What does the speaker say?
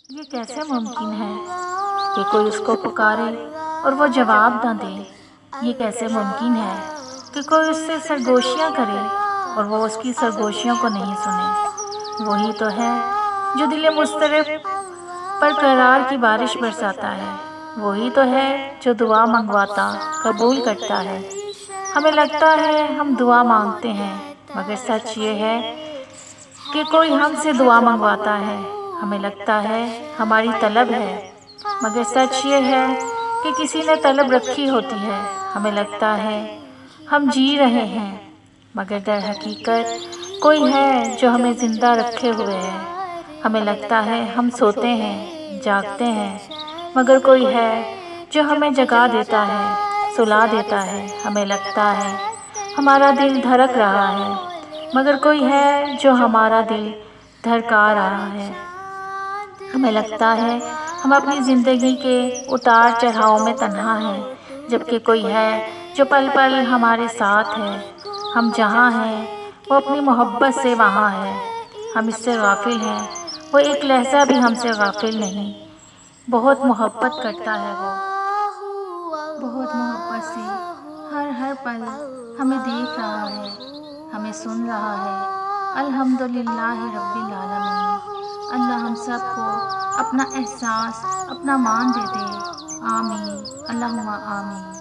یہ کیسے ممکن ہے کہ کوئی اس کو پکارے اور وہ جواب نہ دے؟ یہ کیسے ممکن ہے کہ کوئی اس سے سرگوشیاں کرے اور وہ اس کی سرگوشیوں کو نہیں سنے؟ وہی تو ہے جو دل مضطرب پر قرار کی بارش برساتا ہے، وہی تو ہے جو دعا منگواتا قبول کرتا ہے۔ ہمیں لگتا ہے ہم دعا مانگتے ہیں، مگر سچ یہ ہے کہ کوئی ہم سے دعا منگواتا ہے۔ ہمیں لگتا ہے ہماری طلب ہے، مگر سچ یہ ہے کہ کسی نے طلب رکھی ہوتی ہے۔ ہمیں لگتا ہے ہم جی رہے ہیں، مگر در حقیقت کوئی ہے جو ہمیں زندہ رکھے ہوئے ہے۔ ہمیں لگتا ہے ہم سوتے ہیں، جاگتے ہیں، مگر کوئی ہے جو ہمیں جگا دیتا ہے، سلا دیتا ہے۔ ہمیں لگتا ہے ہمارا دل دھڑک رہا ہے، مگر کوئی ہے جو ہمارا دل دھڑکا رہا ہے۔ ہمیں لگتا ہے ہم اپنی زندگی کے اتار چڑھاؤ میں تنہا ہیں، جبکہ کوئی ہے جو پل پل ہمارے ساتھ ہے۔ ہم جہاں ہیں وہ اپنی محبت سے وہاں ہے۔ ہم اس سے غافل ہیں، وہ ایک لحظہ بھی ہم سے غافل نہیں۔ بہت محبت کرتا ہے وہ، بہت محبت سے ہر پل ہمیں دیکھ رہا ہے، ہمیں سن رہا ہے۔ الحمدللہ رب العالمین۔ اللہ ہم سب کو اپنا احساس، اپنا مان دے دے۔ آمین، اللہم آمین۔